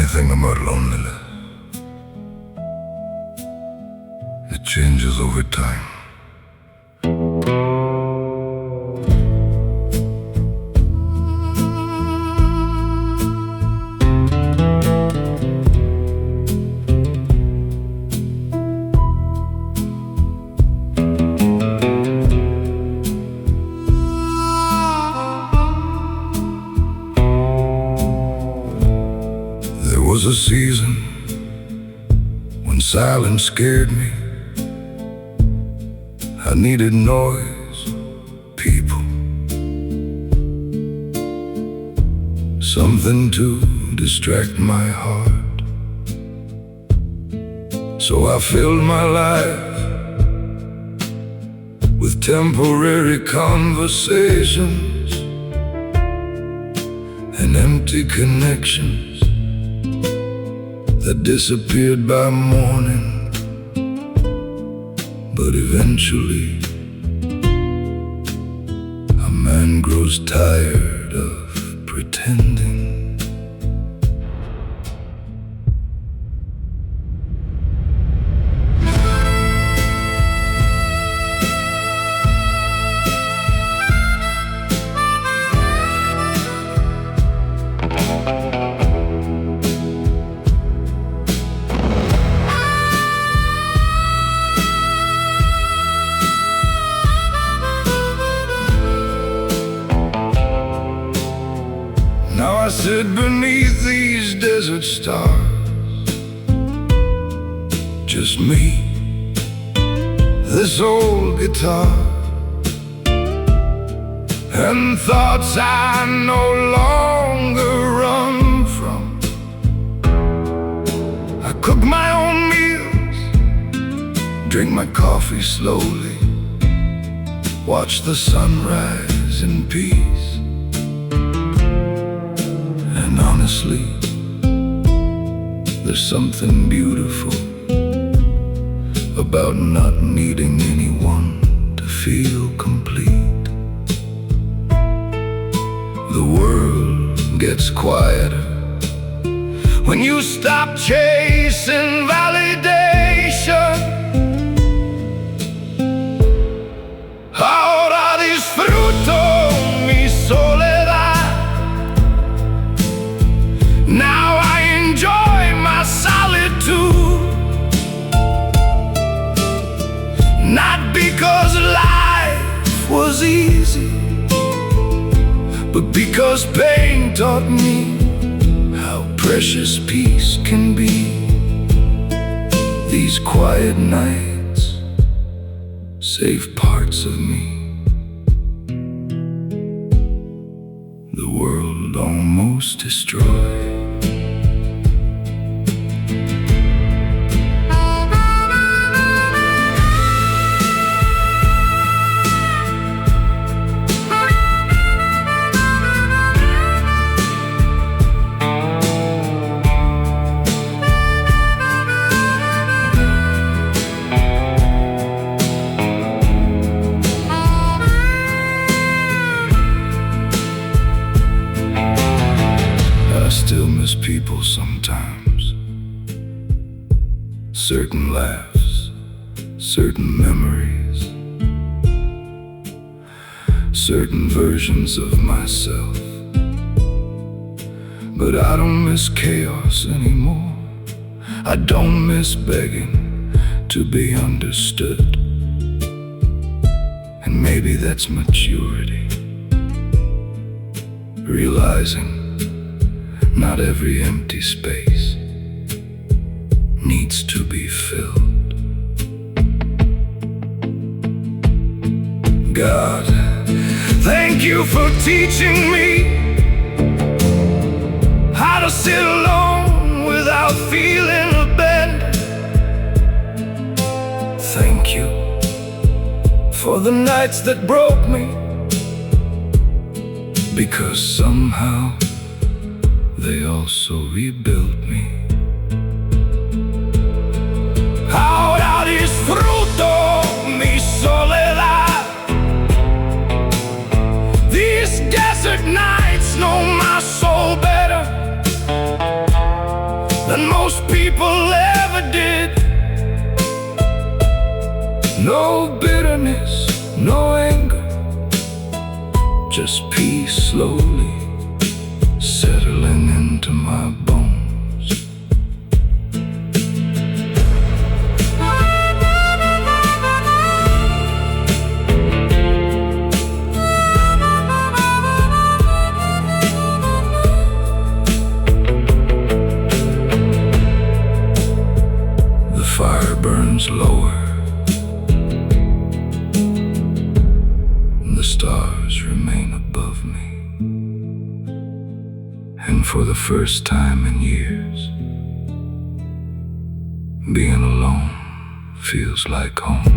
funny thing about loneliness. It changes over time. There was a season when silence scared me. I needed noise, people, something to distract my heart. So I filled my life with temporary conversations and empty connections that disappeared by morning. But eventually, a man grows tired of pretending. Now I sit beneath these desert stars, just me, this old guitar, and thoughts I no longer run from. I cook my own meals, drink my coffee slowly, watch the sunrise in peace. And honestly, there's something beautiful about not needing anyone to feel complete. The world gets quieter when you stop chasing validation. Ahora disfruto mi soledad. Now I enjoy my solitude, not because life was easy, but because pain taught me how precious peace can be. These quiet nights save parts of me. The world almost destroyed. I still miss people sometimes. Certain laughs, certain memories, certain versions of myself. But I don't miss chaos anymore. I don't miss begging to be understood. And maybe that's maturity, realizing not every empty space needs to be filled. God, thank you for teaching me how to sit alone without feeling abandoned. Thank you for the nights that broke me, because somehow they also rebuilt me. Ahora disfruto mi soledad. These desert nights know my soul better. than most people ever did. No bitterness, no anger, just peace slowly settling into my bones. The fire burns lower, and the stars remain above me. And for the first time in years, being alone feels like home.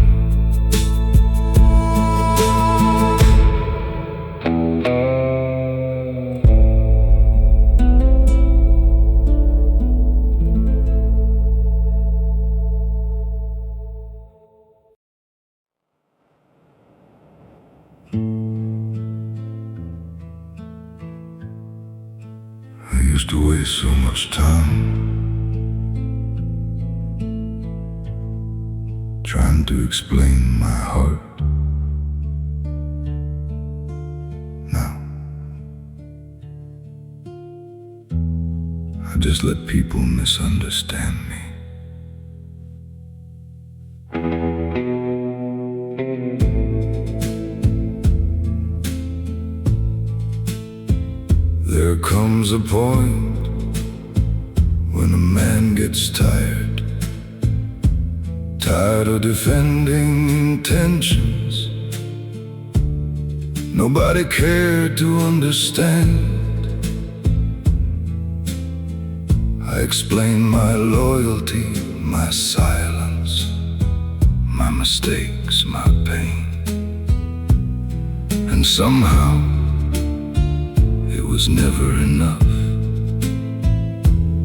I used to waste so much time trying to explain my heart. Now I just let people misunderstand me. There comes a point when a man gets tired of defending intentions nobody cared to understand. I explain my loyalty, my silence, my mistakes, my pain, and somehow it was never enough.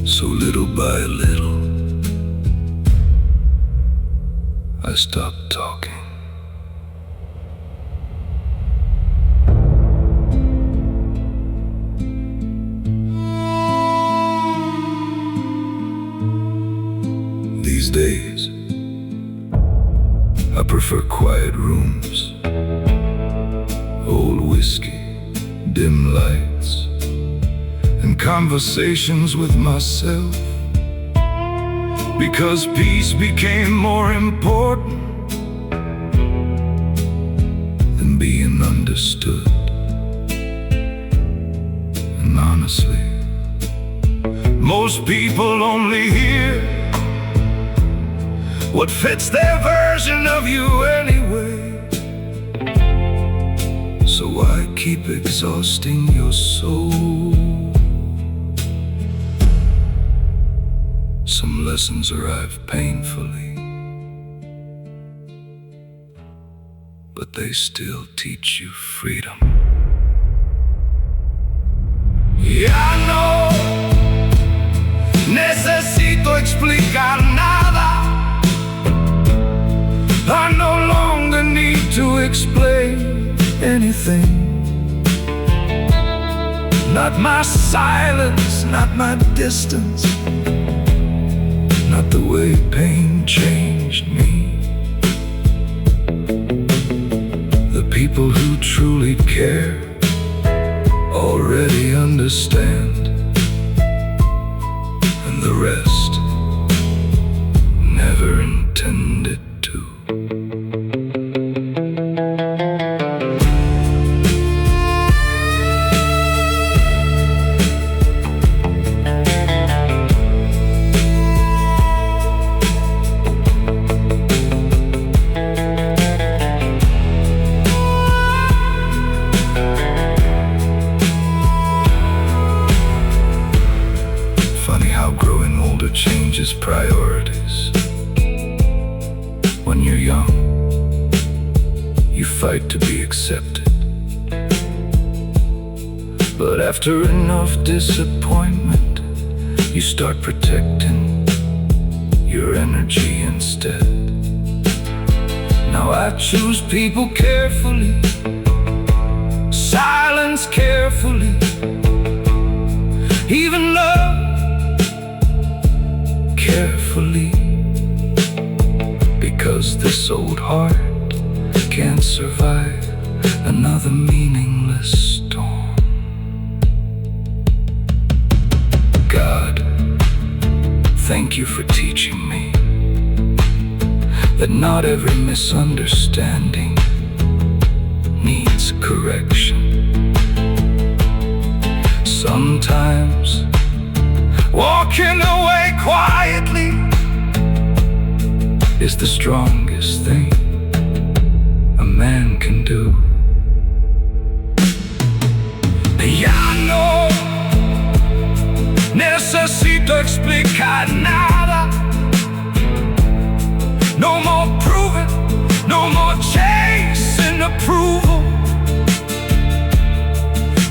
So little by little, I stopped talking. These days, I prefer quiet rooms, old whiskey, dim lights, and conversations with myself. Because peace became more important than being understood. And honestly, most people only hear what fits their version of you anyway. So why keep exhausting your soul? Some lessons arrive painfully, but they still teach you freedom. Ya no necesito explicar nada. I no longer need to explain anything. Not my silence, not my distance, not the way pain changed me. The people who truly care already understand, and the rest never intended to. Changes priorities. When you're young, you fight to be accepted. But after enough disappointment, you start protecting your energy instead. Now I choose people carefully, silence carefully, even love carefully, because this old heart can't survive another meaningless storm. God, thank you for teaching me that not every misunderstanding needs correction. Sometimes walking away quietly is the strongest thing a man can do. Ya no necesito explicar nada. No more proving, no more chasing approval.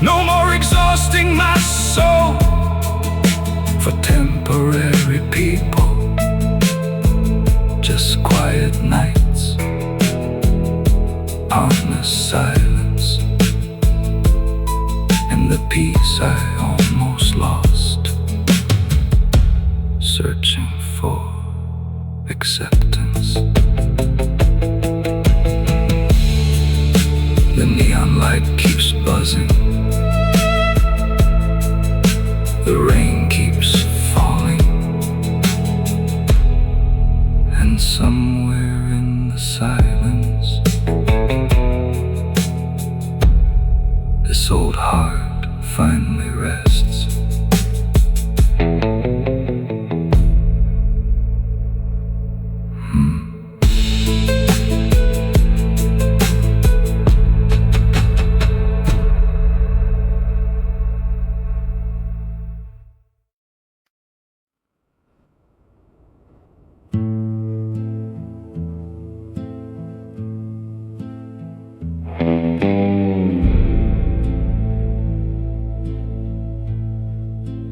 No more exhausting my soul for temporary people. Just quiet nights, honest silence, and the peace I almost lost, searching for acceptance. The neon light keeps buzzing. The rain keeps falling, and somewhere in the silence, this old heart finally rests.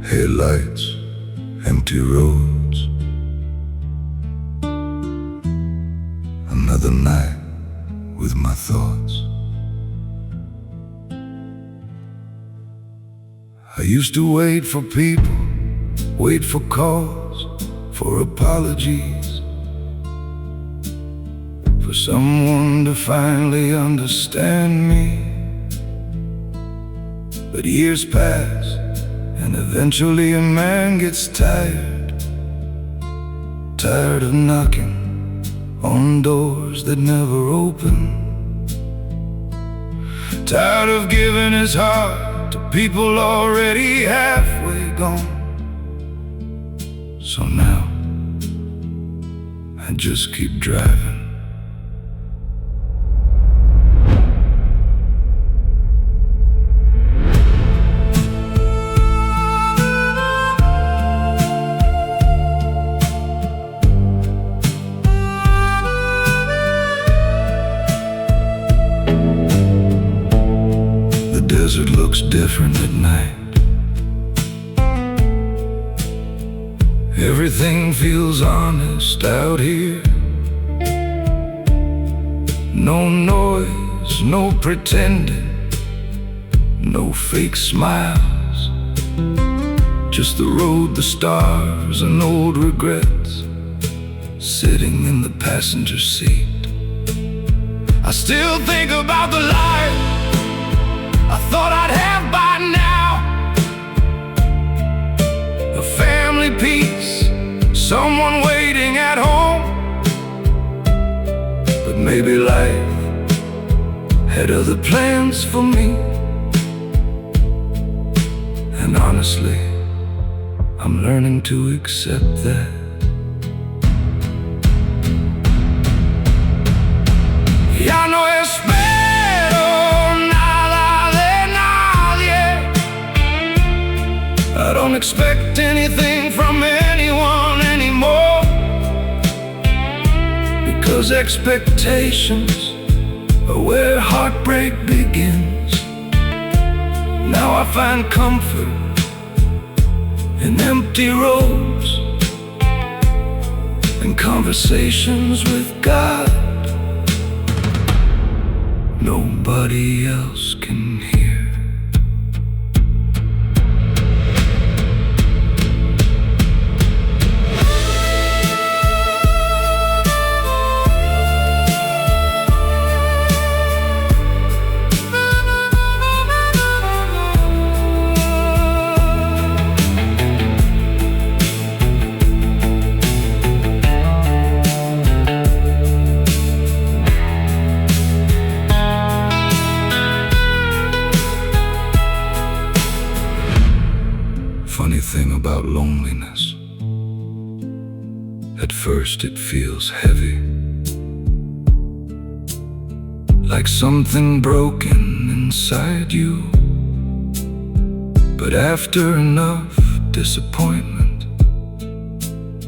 Headlights, empty roads, another night with my thoughts. I used to wait for people, wait for calls, for apologies, for someone to finally understand me. But years pass, and eventually a man gets tired of knocking on doors that never open, tired of giving his heart to people already halfway gone. So now I just keep driving. Desert looks different at night. Everything feels honest out here. No noise, no pretending, no fake smiles. Just the road, the stars, and old regrets sitting in the passenger seat. I still think about the life I thought I'd have by now. A family piece, someone waiting at home. But maybe life had other plans for me. And honestly, I'm learning to accept that. Ya no espero nada de nadie. I don't expect anything from anyone anymore, because expectations are where heartbreak begins. Now I find comfort in empty roads and conversations with God nobody else can hear. At first it feels heavy, like something broken inside you. But after enough disappointment,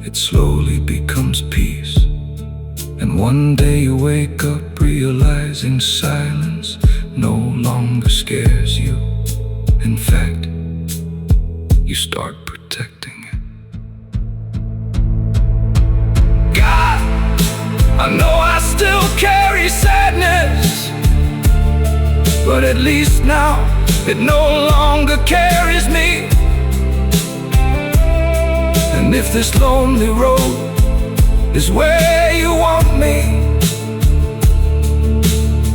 it slowly becomes peace. And one day you wake up realizing silence no longer scares you. In fact, you start protecting it. God, I know I still carry sadness, but at least now it no longer carries me. And if this lonely road is where you want me,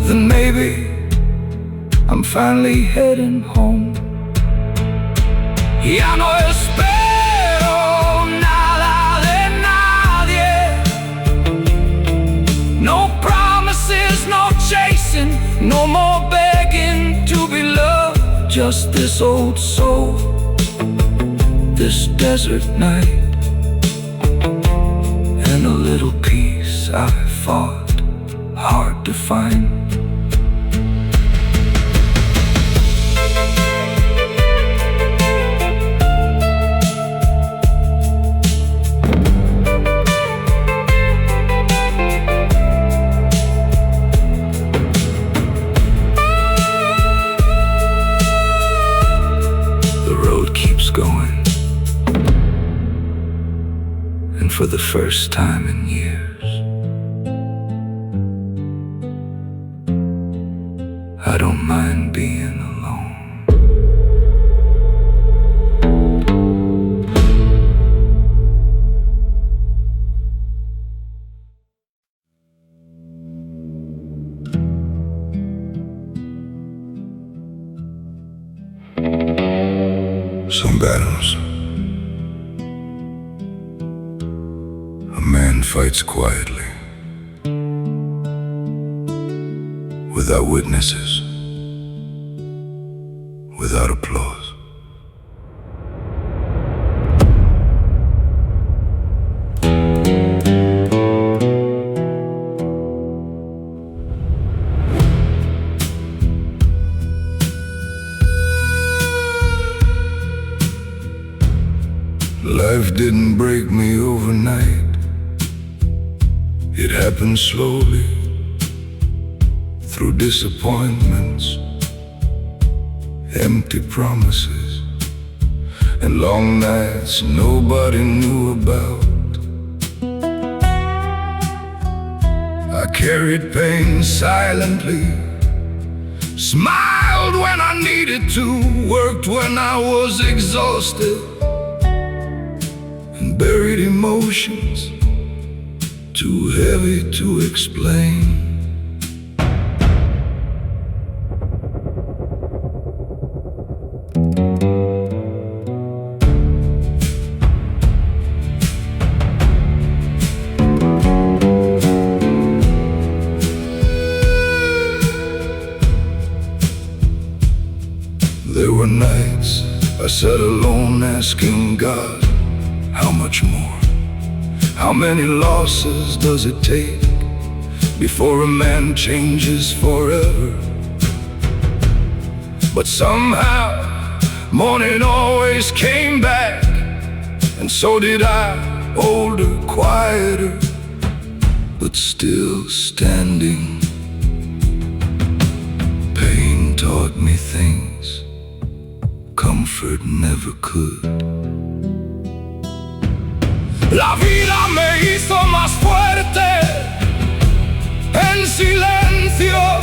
then maybe I'm finally heading home. Ya no espero nada de nadie. No promises, no chasing, no more begging to be loved. Just this old soul, this desert night, and a little peace I fought hard to find. Going, and for the first time in years, I don't mind being alone. Some battles a man fights quietly, without witnesses, without applause. Life didn't break me overnight. It happened slowly, through disappointments, empty promises, and long nights nobody knew about. I carried pain silently, smiled when I needed to, worked when I was exhausted, buried emotions too heavy to explain. There were nights I sat alone asking God, how much more? How many losses does it take before a man changes forever? But somehow morning always came back, and so did I, older, quieter, but still standing. Pain taught me things comfort never could. La vida me hizo más fuerte en silencio.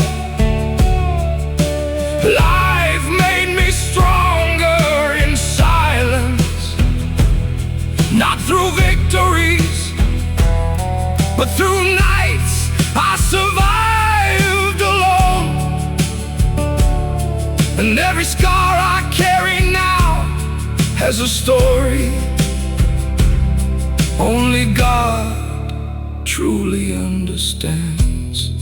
Life made me stronger in silence. Not through victories, but through nights I survived alone. And every scar I carry now has a story only God truly understands.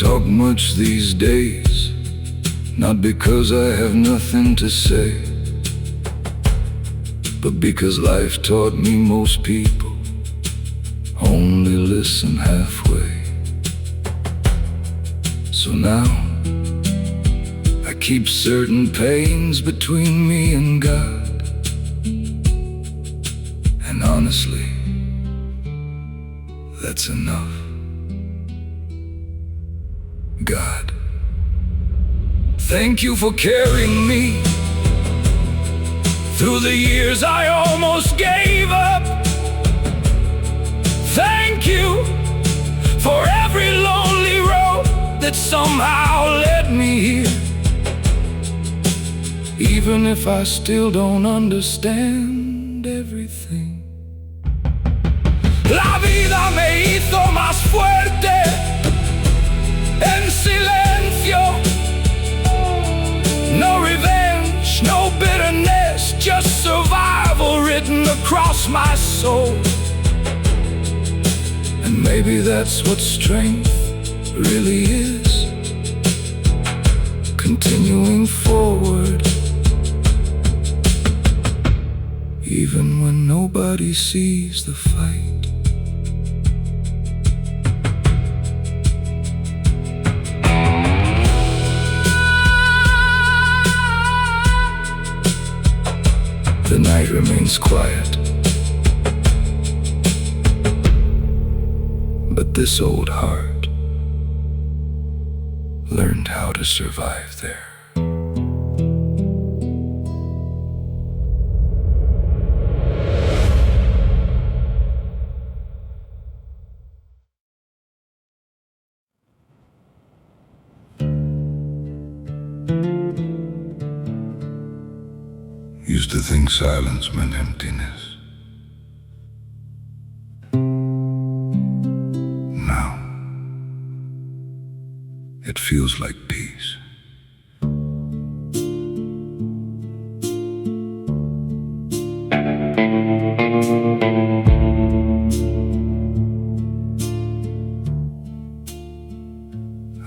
talk much these days, not because I have nothing to say, but because life taught me most people only listen halfway. So now I keep certain pains between me and God, and honestly, that's enough. God, thank you for carrying me through the years I almost gave up. Thank you for every lonely road that somehow led me here, even if I still don't understand everything. La vida me hizo más fuerte en silencio. No revenge, no bitterness, just survival written across my soul. And maybe that's what strength really is, continuing forward, even when nobody sees the fight. The night remains quiet, but this old heart learned how to survive there. Used to think silence meant emptiness. Now, it feels like peace.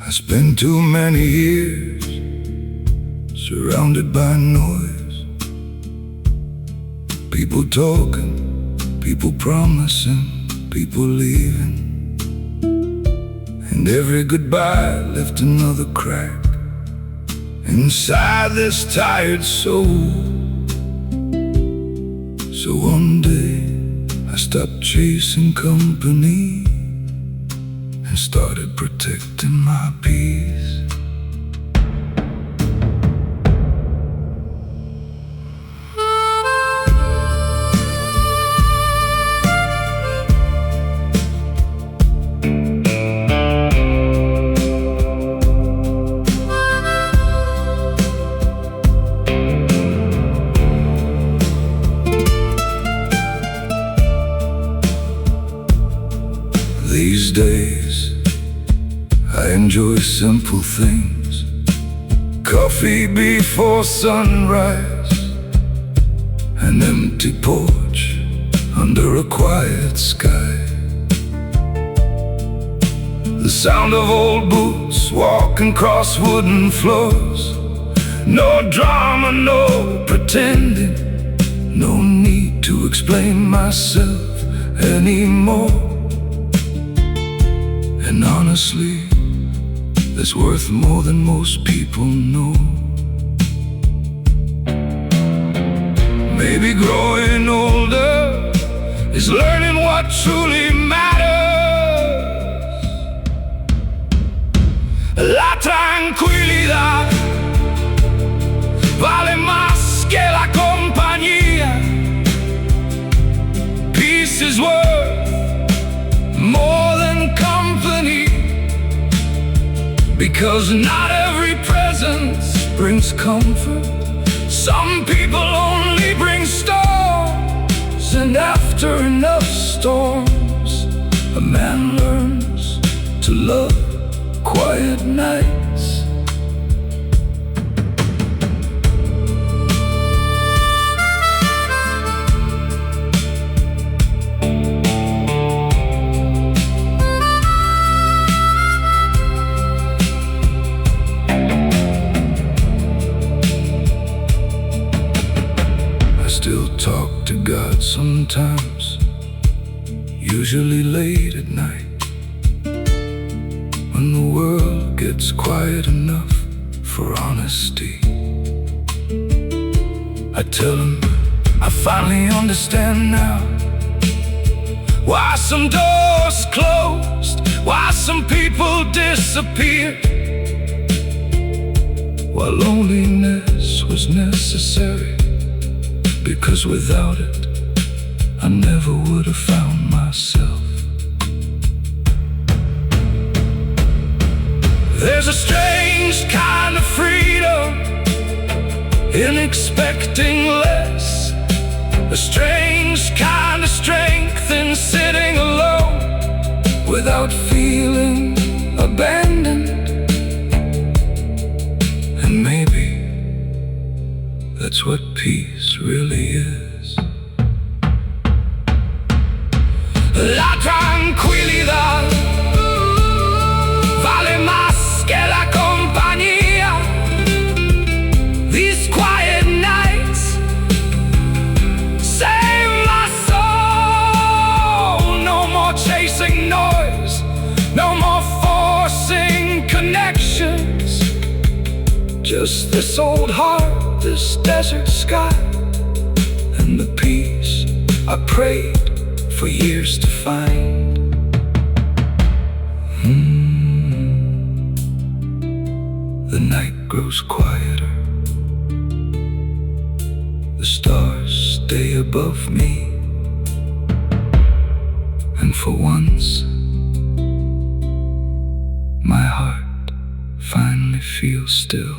I spent too many years surrounded by noise. People talking, people promising, people leaving, and every goodbye left another crack inside this tired soul. So one day I stopped chasing company and started protecting my peace. These days, I enjoy simple things. Coffee before sunrise, an empty porch under a quiet sky, the sound of old boots walking across wooden floors. No drama, no pretending, no need to explain myself anymore. And honestly, that's worth more than most people know. Maybe growing older is learning what truly matters. La tranquilidad vale más que la compañía. Peace is worth more than company, because not every presence brings comfort. Some people only bring storms, and after enough storms, a man learns to love quiet nights. sometimes, usually late at night, when the world gets quiet enough for honesty. I tell him I finally understand now why some doors closed, why some people disappeared, why loneliness was necessary, because without it I never would have found myself. There's a strange kind of freedom in expecting less, a strange kind of strength in sitting alone without feeling abandoned. And maybe that's what peace really is. La tranquilidad vale más que la compañía. These quiet nights save my soul. No more chasing noise, no more forcing connections. Just this old heart, this desert sky, and the peace I prayed for years to find. The night grows quieter, the stars stay above me, and for once my heart finally feels still.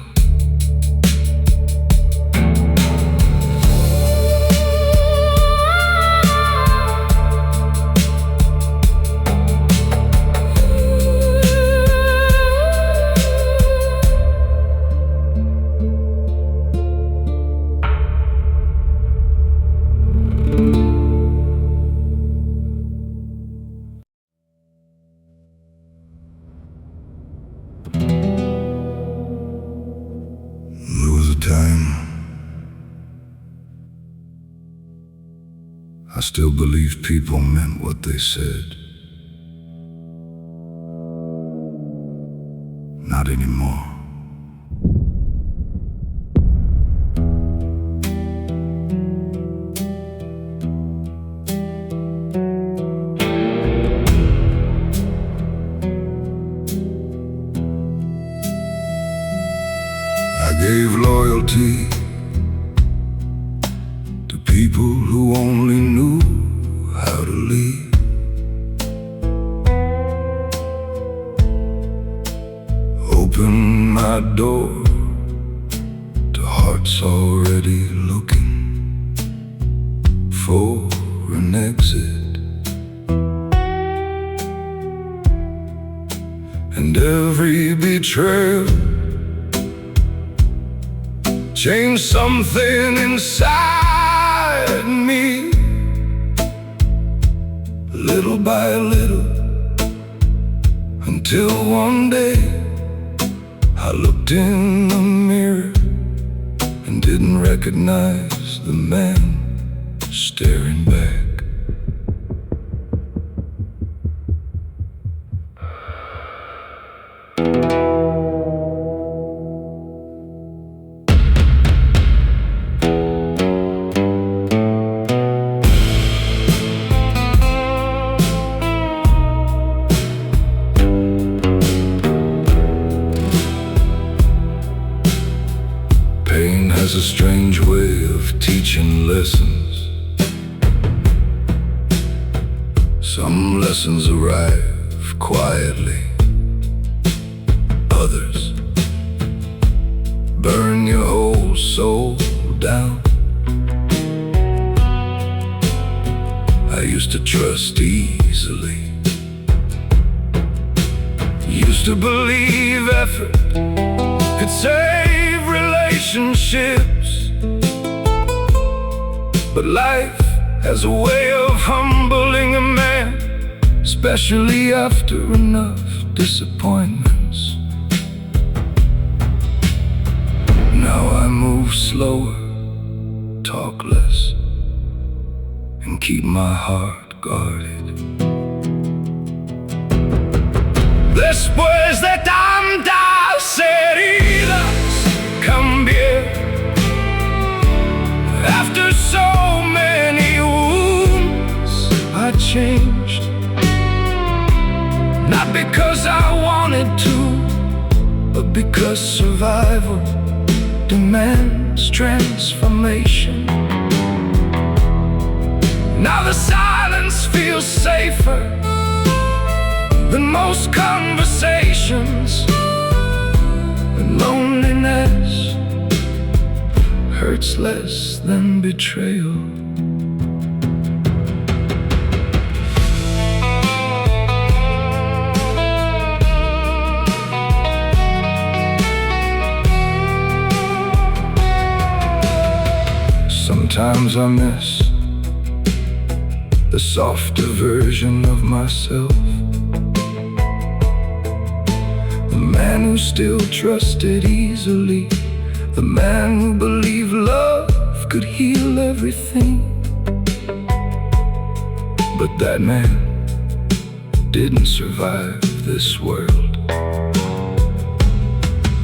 I still believe people meant what they said. Not anymore. I gave loyalty to people who only knew how to lead. Opened my door to hearts already looking for an exit. And every betrayal changed something inside me. Little by little, until one day I looked in the mirror and didn't recognize the man staring back. Pain has a strange way of teaching lessons. Some lessons arrive quietly, others burn your whole soul down. I used to trust easily, used to believe effort could save relationships, but life has a way of humbling a man, especially after enough disappointments. Now I move slower, talk less, keep my heart guarded. Después de tantas heridas cambié. After so many wounds I changed. Not because I wanted to, but because survival demands transformation. Now the silence feels safer than most conversations, and loneliness hurts less than betrayal. Sometimes I miss the softer version of myself, the man who still trusted easily, the man who believed love could heal everything. But that man didn't survive this world.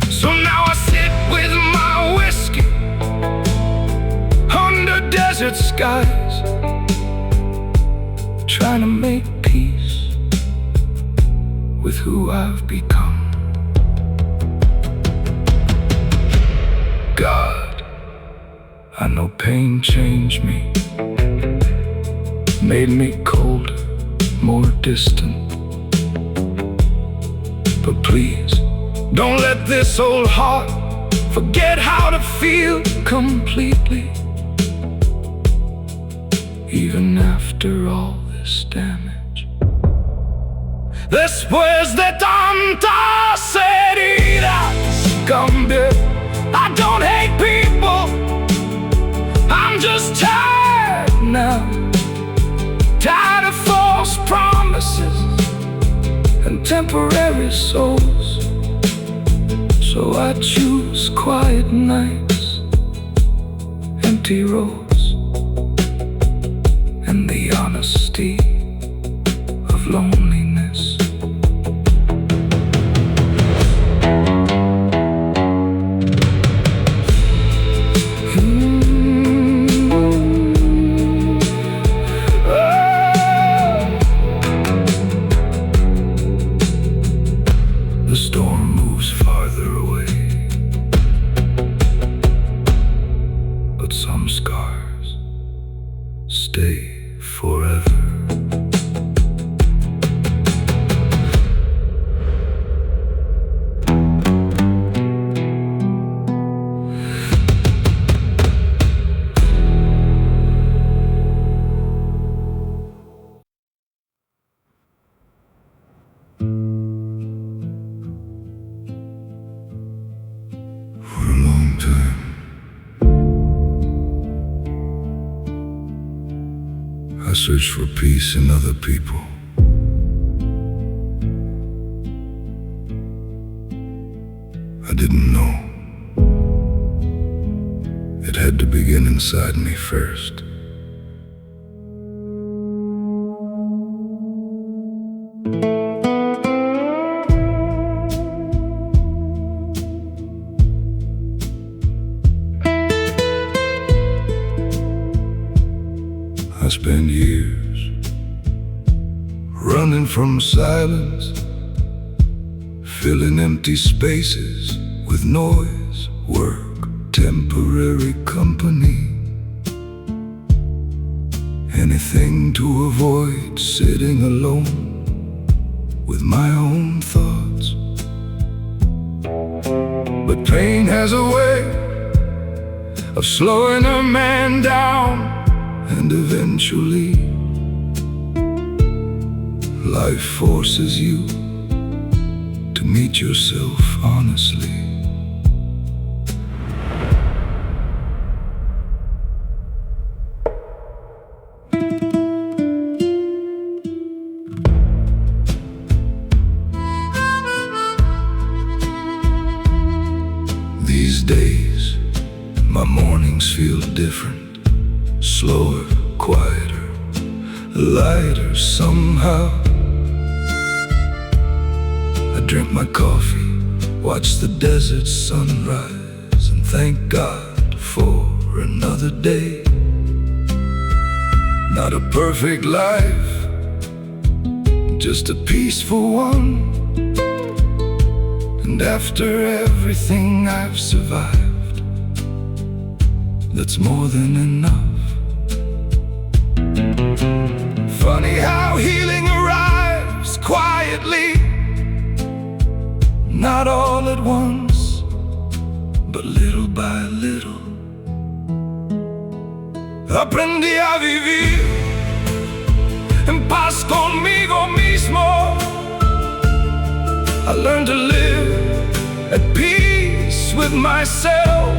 So now I sit with my whiskey under desert skies, trying to make peace with who I've become. God, I know pain changed me, made me colder, more distant. But please, don't let this old heart forget how to feel completely, even after all this damage. Después de tantas heridas cambié. I don't hate people, I'm just tired now. Tired of false promises and temporary souls. So I choose quiet nights, empty roads, and the honesty of loneliness. The storm moves farther away, but some scars stay forever. For a long time, I searched for peace in other people. I didn't know it had to begin inside me first. I spent years running from silence, filling empty spaces with noise, work, temporary company. Anything to avoid sitting alone with my own thoughts. But pain has a way of slowing a man down, and eventually life forces you to meet yourself honestly. These days, my mornings feel different, slower, quieter, lighter somehow. I drink my coffee, watch the desert sunrise, and thank God for another day. Not a perfect life, just a peaceful one. And after everything I've survived, that's more than enough. Funny how healing arrives quietly, not all at once, but little by little. Aprendí a vivir en paz conmigo mismo. I learned to live at peace with myself.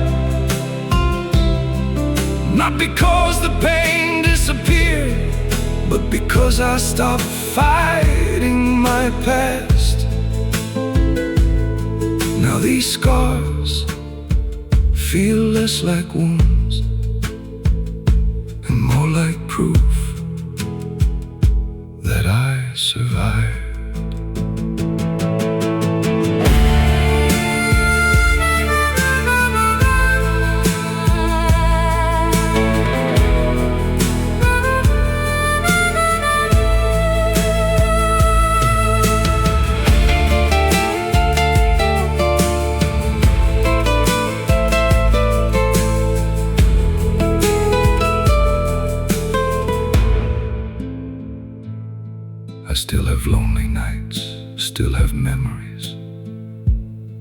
Not because the pain disappeared, but because I stopped fighting my past. Now these scars feel less like wounds and more like proof that I survived. I still have lonely nights, still have memories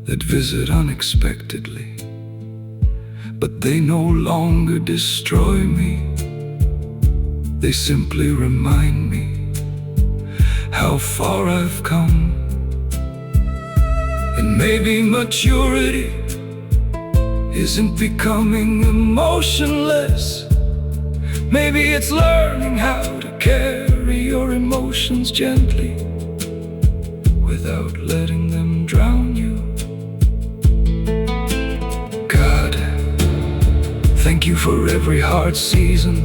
that visit unexpectedly, but they no longer destroy me. They simply remind me how far I've come. And maybe maturity isn't becoming emotionless. Maybe it's learning how to carry your emotions gently without letting them drown you. God, thank you for every hard season,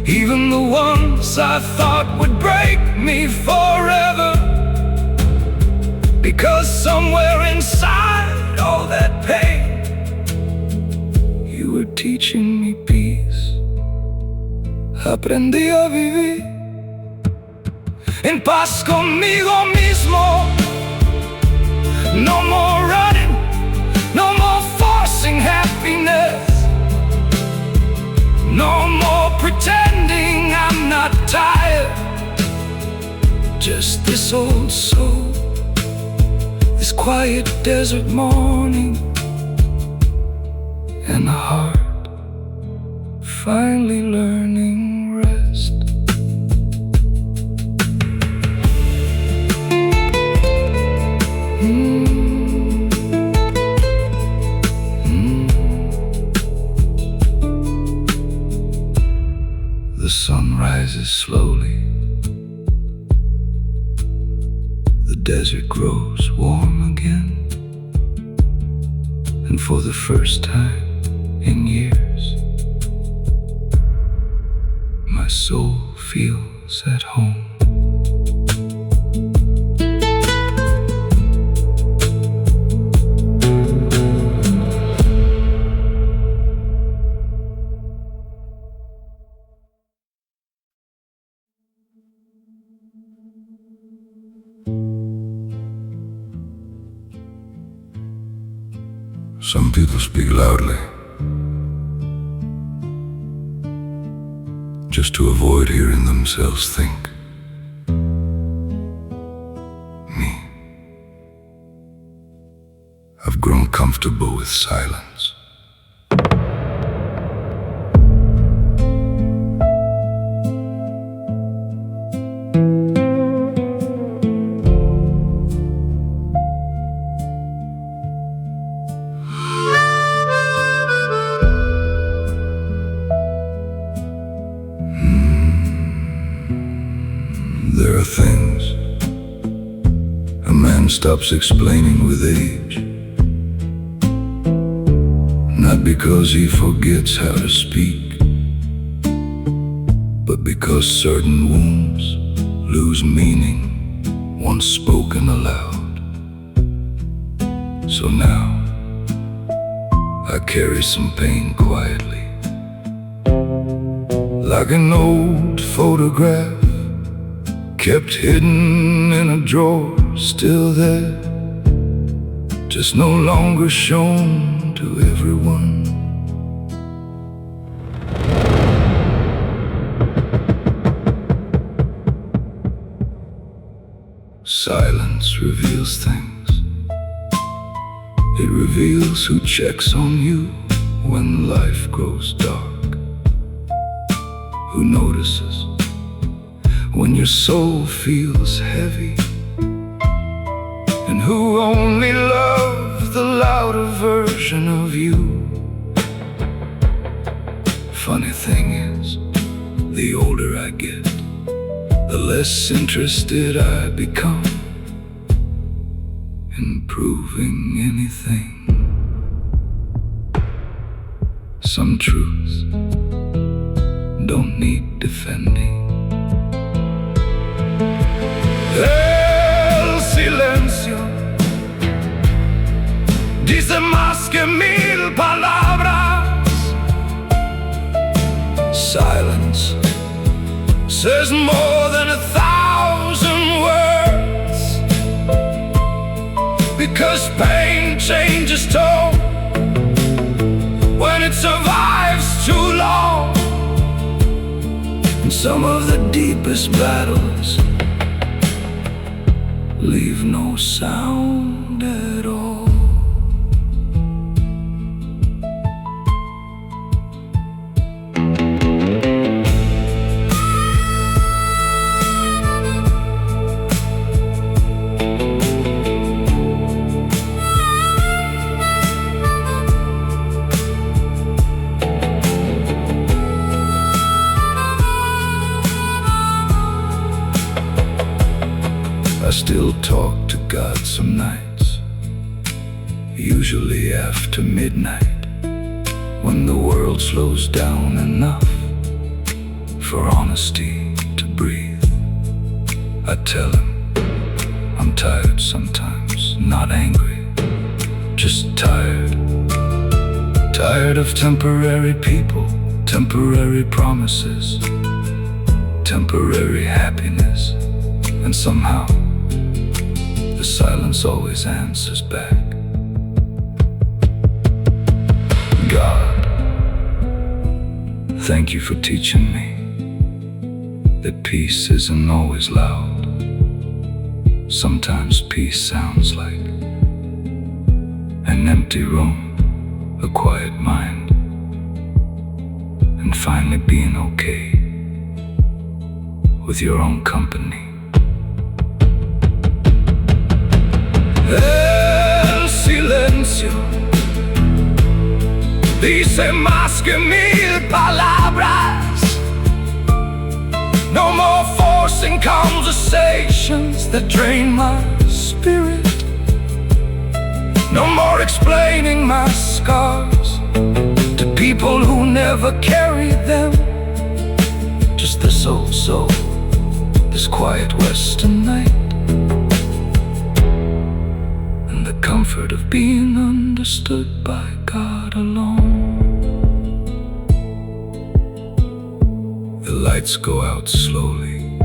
even the ones I thought would break me forever. Because somewhere inside all that pain, you were teaching me peace. Aprendí a vivir en paz conmigo mismo. No more running, no more forcing happiness, no more pretending I'm not tired. Just this old soul, this quiet desert morning, and a heart finally learning rest. The sun rises slowly, the desert grows warm again, and for the first time in years, my soul feels at home. Some people speak loudly just to avoid hearing themselves think. Me, I've grown comfortable with silence. There are things a man stops explaining with age, not because he forgets how to speak, but Because certain wounds lose meaning once spoken aloud. So now I carry some pain quietly, like an old photograph kept hidden in a drawer, still there, just no longer shown to everyone. Silence reveals things. It reveals who checks on you when life grows dark, who notices when your soul feels heavy, and who only loves the louder version of you. Funny thing is, the older I get, the less interested I become in proving anything. Some truths don't need defending. El silencio dice más que mil palabras. Silence says more than 1,000 words, because pain changes tone when it survives too long. And some of the deepest battles leave no sound at all. I still talk to God some nights, usually after midnight, when the world slows down enough for honesty to breathe. I tell him I'm tired sometimes, not angry, just tired. Tired of temporary people, temporary promises, temporary happiness, and somehow the silence always answers back. God, thank you for teaching me that peace isn't always loud. Sometimes peace sounds like an empty room, a quiet mind, and finally being okay with your own company. El silencio dice más que mil palabras. No more forcing conversations that drain my spirit. No more explaining my scars to people who never carried them. Just this old soul, this quiet western night, the comfort of being understood by God alone. The lights go out slowly,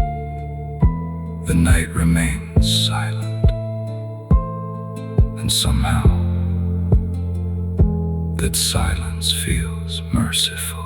the night remains silent, and somehow that silence feels merciful.